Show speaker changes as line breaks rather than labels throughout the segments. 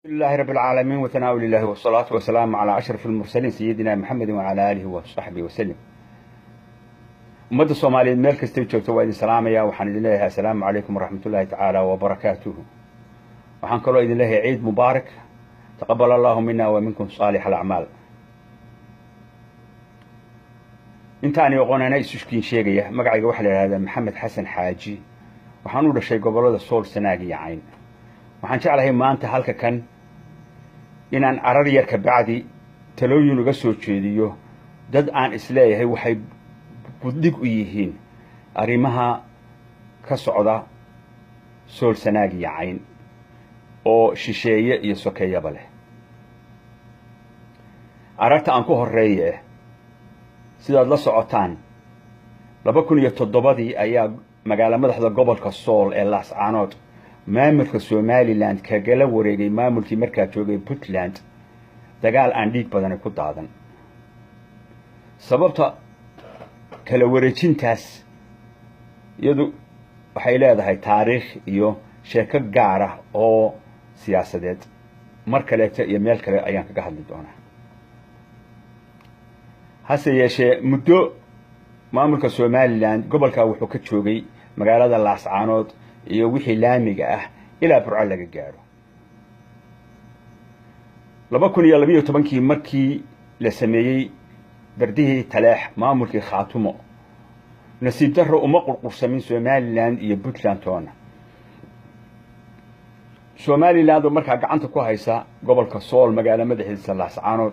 لله رب العالمين وثناء لله والصلاة والسلام على أشرف المرسلين سيدنا محمد وعلى آله وصحبه وسلم. أمد الصوماليين مeel kasta joogto waa idin salaamaya waxaan idin leeyahay assalaamu calaykum waraxmatullaahi tacaala wabarakaatuhu. waxaan kaloo idin leeyahay ciid mubaarak taqabbal allahu minna wa minkum saalix alacmaal. intaan aqoonana isuskiin sheegaya magacayga waxa la yiraahdaa maxamed xasan xaaji waxaan u dhashay gobolada Sool Sanaag iyo Cayn. waxaan jeclahay maanta halka kan inaan arar yar ka bacdi talooyin uga soo jeediyo dad aan isleeyahay waxay guddig u yihiin arrimaha ka socda Sool Sanaag iyo Cayn oo shisheeye iyo sokeeyaba leh. aragta aan ku horeeyay sidaad la socotaan 2007 ayaa magaalo madaxda gobolka Sool ee Laascaanood maamulka Somaliland kagala wareegay maamulkii markaa joogay Puntland dagaal aan dhiig badan ku daadan. sababta kala wareejintaas iyadu waxay leedahay taariikh iyo sheeko gaar ah oo siyaasadeed mar kale iyo meel kale ayaan kaga hadli doonaa. hase yeeshee muddo maamulka Somaliland gobolka wuxuu ka joogay magaalada Laascaanood iyo wixii laamiga ah ilaa Burco laga gaaro. 2012 markii la sameeyay bardihii Taleex maamulkii Khaatumo nasiib darro uma qurqursamin Somaliland iyo Puntland toona. Somaliland markaa gacanta ku haysa gobolka Sool magaalo madaxdiisa Laascaanood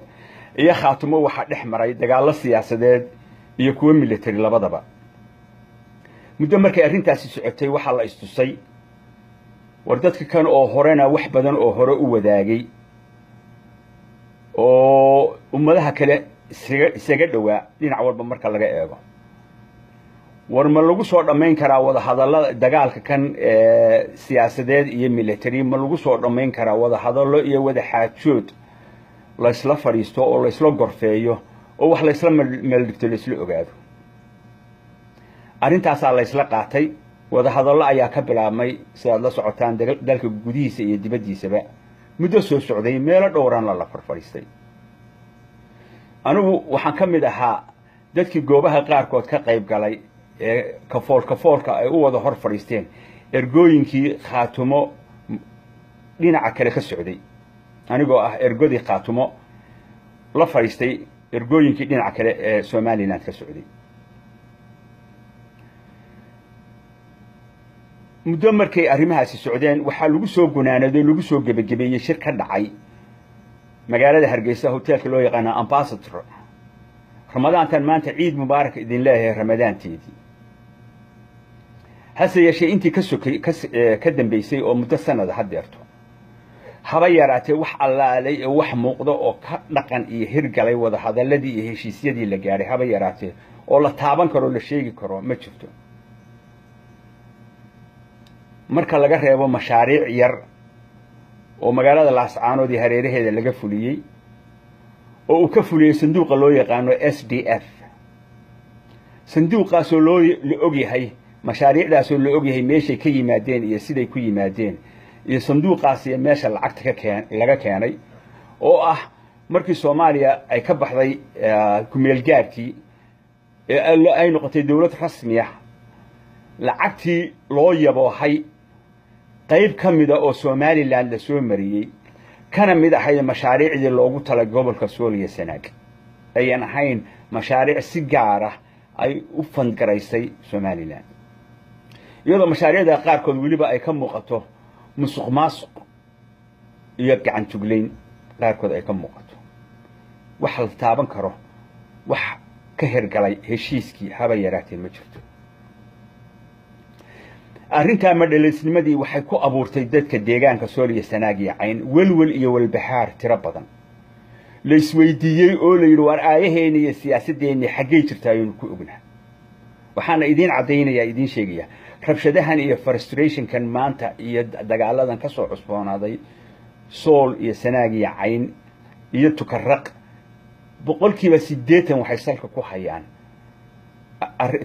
iyo Khaatumo waxa dhex maray dagaal siyaasadeed iyo kuwa military labadaba. muddo markay arrintaasi socotay waxa la istusay war dadka kan oo horena wax badan oo hore u wadaagay oo ummadaha kale isaga dhawaa dhinac walba marka laga eego war ma lagu soo dhameyn karaa wada hadallada dagaalka kan siyaasadeed iyo military ma lagu soo dhameyn karaa wada hadallo iyo wada xaajood la isla fariisto oo la isla gorfeeyo oo wax la isla meel dhigto la isla ogaado. arrintaas la isla qaatay wada hadallo ayaa ka bilaabmay sidaad la socotaan dalka gudihiisa iyo dibadiisaba muddo soo socday meelo dhowran la farfariistay. anigu waxaan ka mid ahaa dadkii goobaha qaarkood ka qayb galay ee kafoolka ay u wada hor fariisteen ergooyinkii Khaatumo dhinaca kale ka socday anigoo ah ergodii Khaatumo la fariistay ergooyinkii dhinaca kale ee Somaliland ka socday. muddo markay arrimahaasi socdeen waxa lagu soo gunaanaday lagu soo gabagabeeyay shir ka dhacay magaalada Hargeysa hotelka loo yaqaan Ambassador. ramadaantan maanta ciid mubaarak idin leeyahay ramadaanteedii. hase yeeshee intii ka dambeysay oo muddo sanad hadeerto haba yaraatee wax allaalay oo wax muuqdo oo ka dhaqan iyo hirgalay wada hadaladii iyo heshiisyadii la gaaray haba yaraatee oo la taaban karo la sheegi karo ma jirto. marka laga reebo mashaariic yar oo magaalada Laascaanood iyo hareeraheeda laga fuliyay oo uu ka fuliyay sanduuqa loo yaqaan SDF. sanduuqaas oo loo ogyahay mashaariicdaas oo loo ogyahay meeshay ka yimaadeen iyo siday ku yimaadeen iyo sanduuqaas iyo meesha lacagta laga keenay oo ah markii Soomaaliya ay ka baxday kumeel gaarkii ee ay noqotay dawlad rasmi ah lacagtii loo yaboohay qayb kamida oo Somaliland la soo mariyay kana mid ahayd mashaariicdii loogu talay gobolka Sool iyo Sanaag ayaan ahayn mashaariic si gaar ah ay u fangaraysay Somaliland iyadoo mashaariicda qaarkood waliba ay ka muuqato musuqmaasuq iyo gacan tugleyn qaarkood ay ka muuqato wax la taaban karo wax ka hirgalay heshiiskii haba yaraatee ma jirto. arrinta madhaleysnimadii waxay ku abuurtay dadka deegaanka Sool iyo Sanaag iyo Cayn walwal iyo walbahaar tiro badan. la isweydiiyay oo la yiri war aayaheena iyo siyaasadeena xaggee jirtaa ayuu ku ognaa. waxaana idin cadeynaya idin sheegaya rabshadahan iyo frustrationkan maanta iyo dagaaladan ka soo cusboonaaday Sool iyo Sanaag iyo Cayn iyo Tukarraq boqolkiiba 80 waxay salka ku hayaan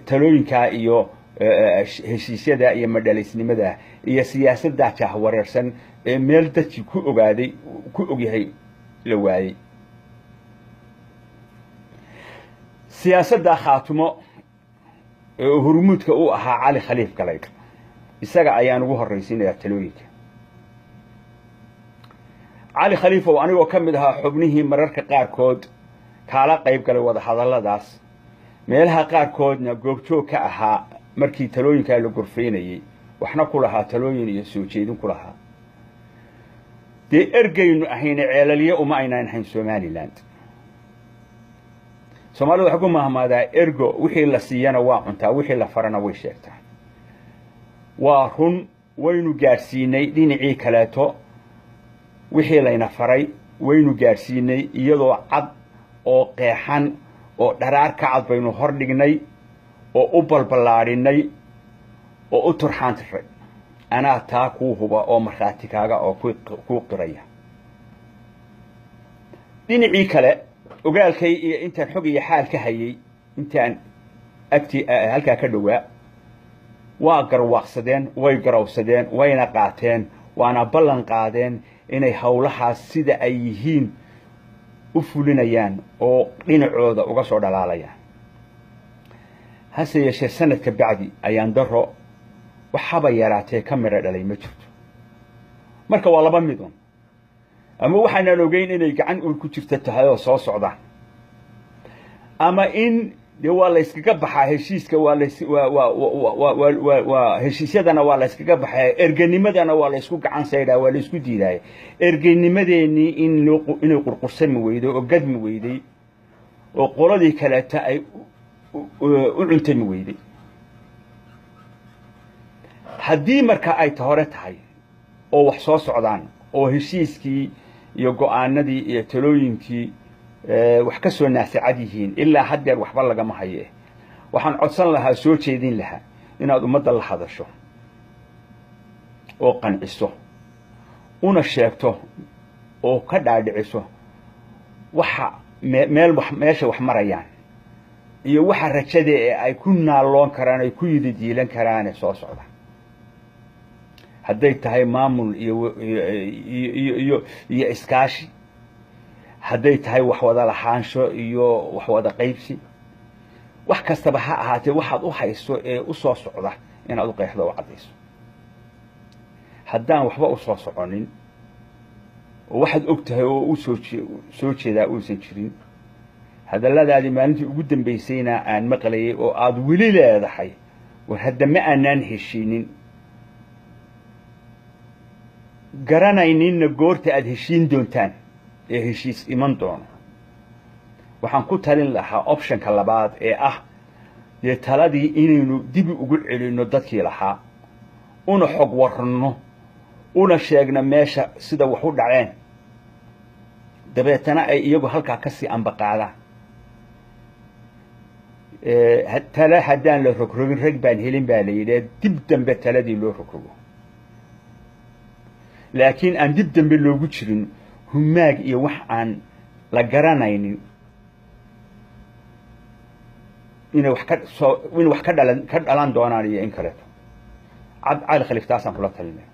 talooyinka iyo heshiisyada iyo madhalaysnimada iyo siyaasadda jahwareersan ee meel dadkii ku ogaaday ku ogyahay la waayey siyaasadda khaatumo ee hormuudka u ahaa cali khaliif galayd isaga ayaan ugu horraysiinayaa talooyinka cali khaliif oo anigoo ka mid ahaa xubnihii mararka qaarkood kaala qayb galay wada hadalladaas meelaha qaarkoodna goobjoog ka ahaa markii talooyinkaa la gorfaynayey waxna ku lahaa talooyin iyo soo jeedin ku lahaa dee ergaynu ahayna ceelalye uma aynaan ahayn somaliland soomaalida waxay ku mahmaadaa ergo wixii la siiyana waa cuntaa wixii la farana way sheegtaa waa run waynu gaadhsiinay dhinacii kaleeto wixii layna faray waynu gaadhsiinay iyadoo cad oo qeexan oo dharaar ka cad baynu hor dhignay oo u balballaadhinay oo u turxaan tiray anaa taa kuu huba oo markhaati kaaga oo kuu qiraya dhinacii kale ogaalkay iyo intaan xog iyo xaal ka hayay intaan agtii halkaa ka dhowaa waa garwaaqsadeen way garawsadeen wayna qaateen waana ballan qaadeen inay howlahaas sida ay yihiin u fulinayaan oo dhinacooda uga soo dhalaalayaan hase yeeshee sanadka bacdi ayaan daro waxaba yaraatee ka midho dhalay ma jirto marka waa laba mid un ama waxaanaan ogeyn inay gacan uur ku jirta tahay oo soo socdaan ama in dee waa layskaga baxaa heshiiska waa heshiisyadana waa layskaga baxaa erganimadana waa laysku gacan saydhaa waa laysku diidaaya erganimadeennii inay qurqursami weyday oo gadmi weyday oo qoladii kaleeta ay u cuntami weyday haddii marka ay hore tahay oo wax soo socdaan oo heshiiskii iyo go'aanadii iyo talooyinkii wax ka soo naasacad yihiin ilaa haddeer waxba lagama haye waxaan codsan lahaa soo jeedin lahaa inaad ummadda la hadasho oo qanciso una sheegto oo ka dhaadhiciso waxa meesha wax marayaan iyo waxa rajada ee ay ku naaloon karaan ay ku yididiilan karaan soo socda hadday tahay maamul iyo iskaashi hadday tahay wax wada lahaansho iyo wax wada qaybsi wax kastaba ha ahaatee waxaad u hayso ee u soo socda inaad u qeexdo oo caddayso haddaan waxba u soo soconin oo waxaad og tahay oo u soo jeedaa uusan jirin hadalladaadii maalintii ugu dambaysayna aan maqlayay oo aad weli leedahay war hadda ma aanaan heshiinin garanayninna goorta aad heshiin doontaan ee heshiis iman doono waxaan ku talin lahaa optionka labaad ee ah dee taladii inaynu dibi ugu celinno dadkii lahaa una xog warranno una sheegno meesha sida wax u dhaceen dabeetana ay iyagu halkaa ka sii ambaqaadaan tale haddaan la rogrogin rag baan helin baa la yidhaha dib dambe taladii loo rogrogo laakiin aan dib dambe loogu jirin humaag iyo wax aan la garanaynin inay wax ka dhalan doonaan iyo in kaleeto cali khaliif taasaan kula talinaya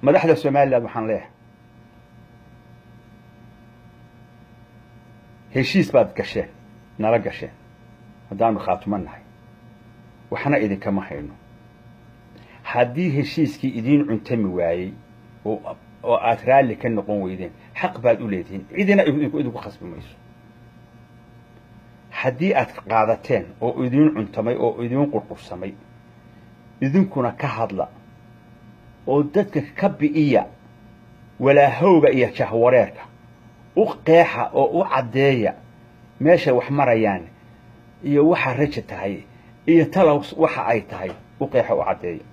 madaxda somaliland waxaan leeyahay heshiis baad gasheen nala gasheen haddaanu khaatumo nahay waxna idinkama hayno haddii heshiiskii idiin cuntami waayey oo aad raalli ka noqon weydeen xaq baad u leedihiin cidina idinku khasbi mayso haddii aad qaadateen oo idiin cuntamay oo idiin qurqursamay idinkuna ka hadla oo dadka ka bi'iya walaahowga iyo jahwareerka u qeexa oo u caddeeya meeshay wax marayaan iyo waxa raja tahay iyo talow waxa ay tahay u qeexa u caddeeya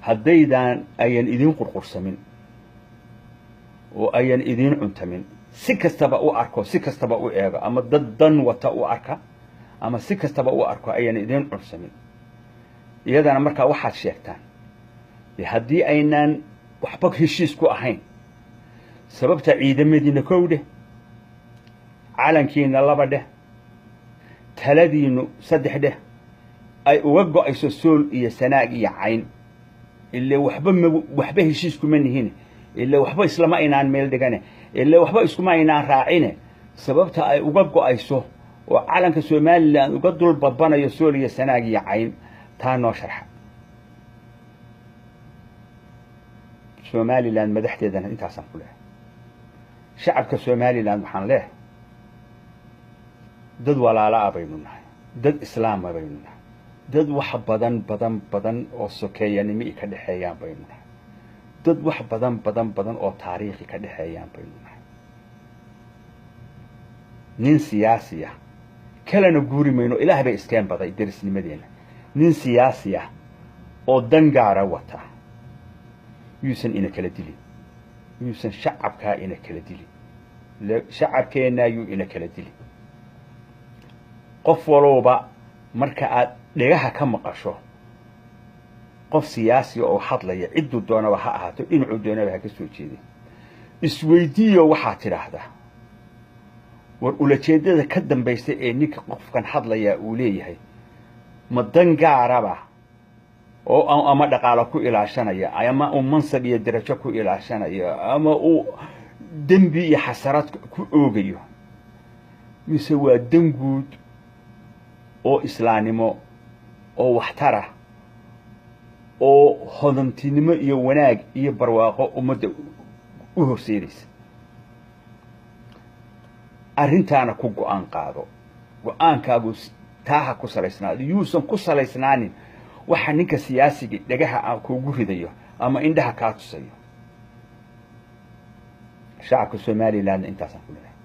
haddaydan ayan idiin qurqursamin oo ayan idiin cuntamin si kastaba u arko si kastaba u eego ama dad dan wata u arka ama si kastaba u arko ayan idiin cunsamin iyadana markaa waxaad sheegtaan haddii aynaan waxba heshiis ku ahayn sababta ciidamadiina kow dheh calankiina laba dheh taladiinu saddex dheh ay uga go'ayso sool iyo sanaag iyo cayn ilaa waxba heshiis kuma nihin ilaa waxba islama inaan meel dhigane ilaa waxba iskuma inaan raacine sababta ay uga go'ayso oo calanka Soomaaliland uga dul babanayo sool iyo sanaag iyo cayn taa noo sharxa Soomaaliland madaxdeedana intaasan ku leeyahay shacabka Soomaaliland waxaan leeyahay dad walaala ah baynu nahay dad islaam ah baynu nahay dad wax badan oo sokeeyanimo ka dhaxeeyaan baynu nahay dad wax badan oo taariikhi ka dhaxeeyaan baynu nahay nin siyaasi ah kalena guuri mayno ilaahay bay iskeen baday derisnimadeena nin siyaasi ah oo dangaara wata yuusan ina kala dilin yuusan shacabka ina kala dilin shacabkeena yuu ina kala dilin qof walba marka aad dhegaha ka maqasho qof siyaasi oo hadlaya ciddu doonaba ha ahaato inuu doonaba ha ka soo jeedin isweydiiyo waxa tiraahdaa war ula jeedada ka dambaysta ee ninka qofkan hadlaya uu leeyahay ma dangaaraba oo ama dhaqaale ku ilaashanaya ama mansab iyo darajo ku ilaashanaya ama uu dambi iyo xasarad ku oogayo mise waa danguud oo islaanimo oo waxtara oo hodantinimo iyo wanaag iyo barwaaqo ummadda u horseedaysa arrintaana ku go'aan qaado go'aankaagu taaha ku salaysnaado yuusan ku salaysnaanin waxa ninka siyaasiga dhagaha kuugu ridayo ama indhaha ka tusayo shacabka Soomaaliland intaasan ku leeyahay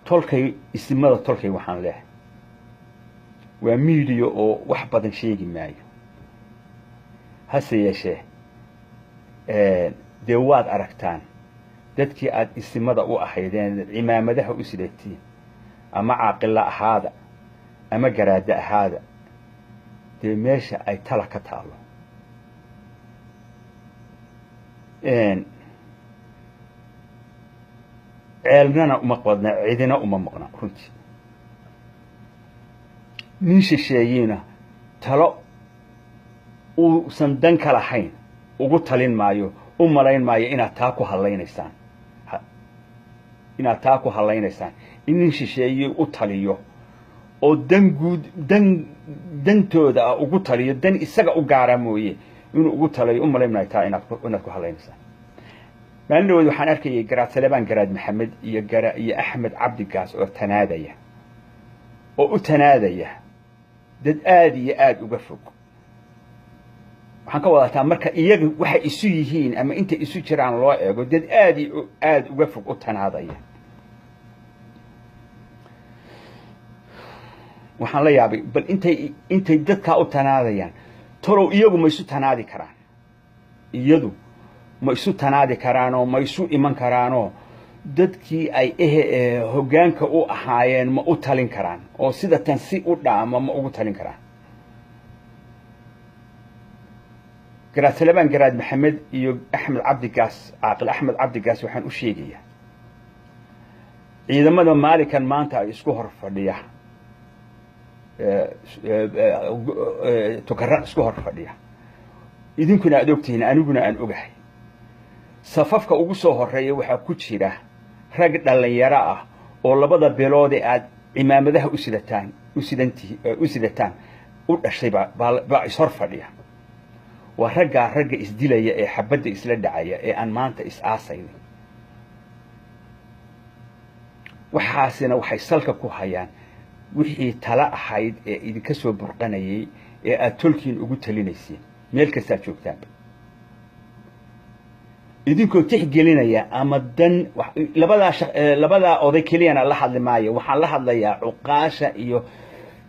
tolkay ismada tolkay waxaan leeyahay waa media oo wax badan sheegi maayo hase yeeshee dee waad aragtaan dadkii aad ismada u ahaydeen cimaamadaha u sidatiin ama caaqila ahaada ama garaada ahaada dee meesha ay tala ka taalo ceelnana uma qodna cidina uma maqna runtii nin shisheeyina talo uusan dan ka lahayn ugu talin maayo u malayn maayo inaad taa ku hadlaynaysaan in shisheeye u taliyo oo dantooda ugu taliyo dan isaga u gaara mooye inuu ugu taliyo u malayn maayo taa inaad ku hadlaynaysaan maalin dhaweyd waxaan arkayay garaad Salebaan garaad Maxamed iyo Axmed Cabdi Gaas oo tanaadaya oo u tanaadaya dad aad iyo aad uga fog waxaan ka wadataa marka iyaga waxa isu yihiin ama inta isu jiraan loo eego dad aad uga fog u tanaadaya waxaan la yaabay bal intay dadka u tanaadayaan torow iyagu ma isu tanaadi karaan iyadu ma isu tanaadi karaan oo ma isu iman karaan oo dadkii ay hoggaanka u ahaayeen ma u talin karaan oo sida tan si u dhaama ma ugu talin karaan garaad Salebaan garaad Maxamed iyo Axmed Cabdi Gaas caaqil Axmed Cabdi Gaas waxaan u sheegayaa ciidamada maalikan maanta ay isku hor fadhiya tukara isku hor fadhiya idinkuna aad ogtihiin aniguna aan ogahay safafka ugu soo horeeya waxa ku jira rag dhalinyaro ah oo labada beelood ee aad cimaamadaha u sidataan u dhashay baa is hor fadhiya waa ragga isdilaya ee xabadda isla dhacaya ee aan maanta is aasayn waxaasina waxay salka ku hayaan wixii tala ahayd ee idinka soo burqanayay ee aad tolkiin ugu talinayseen meel kasta joogtaan idinkoo tixgelinaya ama dan labada oday keliyana la hadli maayo waxaan la hadlayaa cuqaasha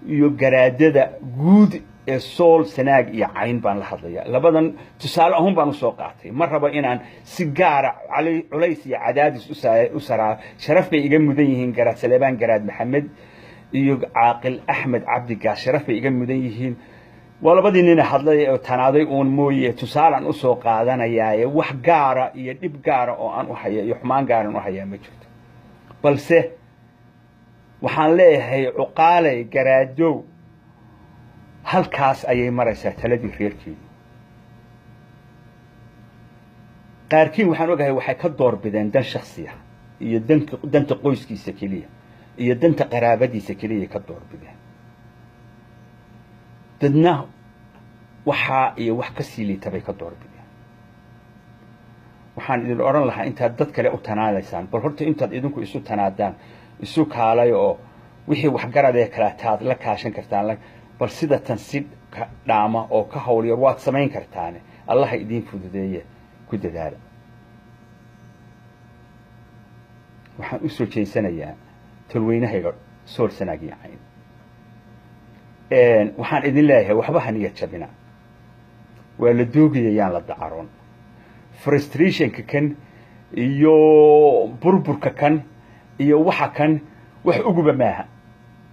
iyo garaadada guud ee sool sanaag iyo cayn baan la hadlayaa labadan tusaale ahun baan u soo qaatay ma rabo inaan si gaara culays iyo cadaadis u saraa sharaf bay iga mudan yihiin garaad Salebaan garaad Maxamed iyo caaqil Axmed Cabdi Gaas sharaf bay iga mudan yihiin walabadii nin hadlay oo tanaaday uun mooye tusaalan u soo qaadanayaa wax gaara iyo dhib gaara oo aan u hayo iyo xumaan gaar aan u hayaa ma jirto balse waxaan leeyahay cuqaalay garaadow halkaas ayay maraysaa taladii reerkeedu qaarkiin waxaan ogahay waxay ka doorbideen dan shakhsiya iyo danta qoyskiisa keliya iyo danta qaraabadiisa keliya ka doorbideen dadna waxaa iyo wax ka sii liita bay ka doorbideen waxaan idin odhan lahaa intaad dad kale u tanaadaysaan bal horta intaad idinku isu tanaadaan isu kaalay oo wixii waxgaradee kale taad la kaashan kartaan bal sida tan si dhaama oo ka hawlyar waad samayn kartaane allah idiin fududeeye ku dadaala waxaan u soo jeesanayaa talweynahayga sool sanaag iyo cayn waxaan idin leeyahay waxba ha niyad jabina waa la doogayayaan la dacaroon frustrationka kan iyo burburka kan iyo waxa kan wax uguba maaha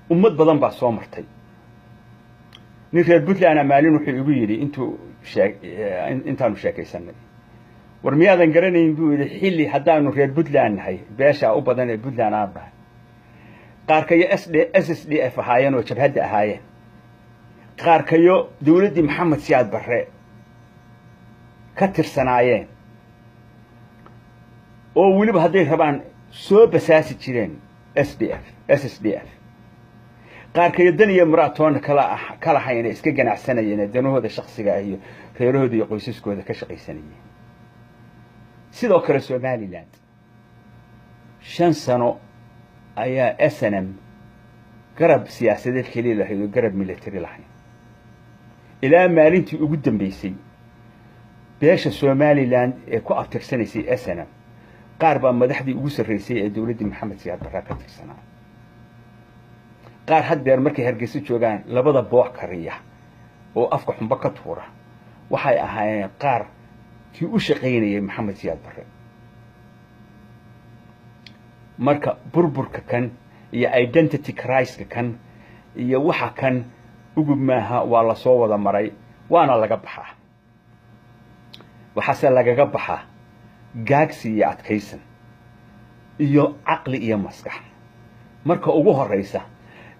ummad badan baa soo martay nin reer Puntland maalin wuxuu igu yiri intaanu sheekaysanay war miyaadan garanayn buu yiri xilli haddaanu reer Puntland nahay beesha u badan ee Puntland aan bahay qaarkayo SSDF ahaayeen oo jabhadda ahaayeen qaarkayo dawladdii Maxamed Siyaad Barre ka tirsanaayeen oo weliba hadday rabaan soo basaasi jireen SSDF qaarkayo dan iyo maraatoon kala hayna iska ganacsanayeen danahooda shakhsiga ah iyo reerahooda iyo qoysaskooda ka shaqaysanayeen sidoo kale Somaliland 5 sano ayaa SNM garab siyaasadeed kaliya lahayd oo garab military lahayd ilaa maalintii ugu dambeysay beesha Somaliland ee ku aftirsanaysay SNM qaar baa madaxdii ugu sareysay ee dawladda Maxamed Siyaad Barre ka tirsanaa qaar haddeer markay Hargeysa joogaan labada boox kariya oo afka xumba ka tuura waxay ahaayeen qaar kii u shaqeynayay Maxamed Siyaad Barre marka burburka kan iyo identity crisis kan iyo waxa kan ugu maaha waa la soo wada maray waana laga baxaa waxaase lagaga baxaa gaagsi iyo adkaysan iyo aqli iyo maskax marka ugu horeysa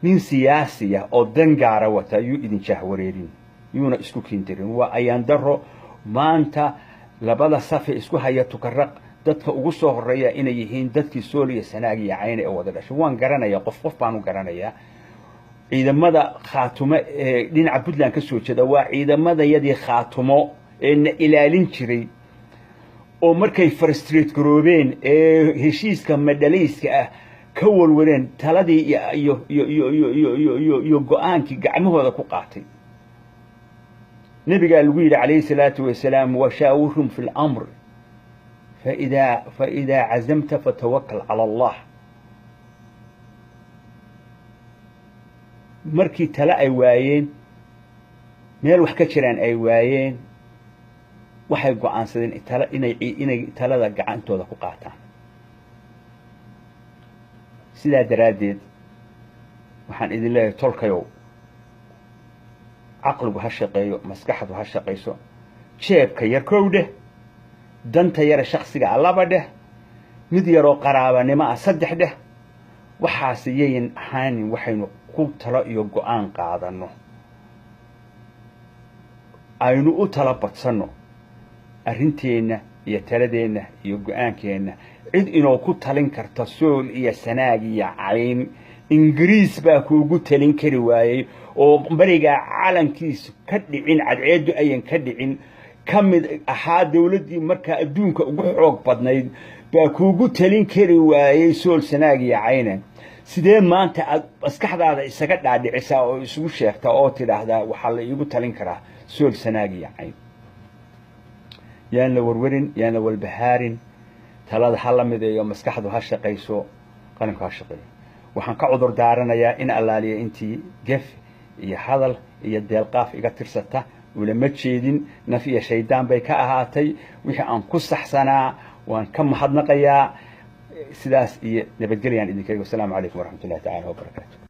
nin siyaasi ah oo dan gaara wata ayuu idin jahwareerin yuuna isku kiintirin waa ayaan daro maanta labada saf isku haya tukaraq dadka ugu soo horeeya inay yihiin dadkii Sool iyo Sanaag iyo Cayn ee wada dhashay waan garanayaa qof baan u garanayaa ciidamada khaatumo ee dhinaca Puntland ka soo jeeda waa ciidamada yadii khaatumo ee ilaalin jiray oo markay frustrate garoobeen ee heshiiska madhalayska ah ka walwaleen taladii iyo go'aankii gacmahooda ku qaatay nabiga lagu yiri calayhi salaatu wasalaam wa shaawirhum fil amr فإذا عزمت فتوكل على الله markii tala ay waayeen meel wax ka jiraan ay waayeen waxay go'aansadeen inay talada gacantooda ku qaataan sidaa daraadeed waxaan idin leeyahay tolkayow aqligu ha shaqeeyo maskaxdu ha shaqeyso jeebka yar kowdhe danta yar shakhsiga laba dheh mid yaroo qaraabanimo ah 3 dheh waxaas yeeyin ahaanin waxaynu ku talo iyo go'aan qaadano aynu u tala badsano arinteena iyo taladeena iyo go'aankeena cid inoo ku talin karta Sool iyo Sanaag iyo Cayn Ingiriis baa kuugu talin kari waayay oo bariga caalamkiisa ka dhicin cadceedu ayan ka dhicin kamid ahaa dawladii marka adduunka ugu xoog badnayd baa kuugu talin kari waayay Sool Sanaag iyo Cayn sidee maanta aad maskaxdaada isaga dhaadhicisa oo isugu sheegta oo tiraahdaa waxa la iigu talin karaa Sool Sanaag iyo Cayn yaan la warwarin yaan la walbahaarin talada hal mid iyo maskaxdu ha shaqeyso qaranka ha shaqeeyo waxaan ka cudur daaranayaa in allaaliya intii gaf iyo hadal iyo deelqaaf iga tirsata ولما تشيدين نفي شيطان بيك أهاتي وحي أن كسحسنا وأن كم محضنقيا سلاس نبتقلي عن إذن كريم والسلام عليكم ورحمة الله تعالى وبركاته.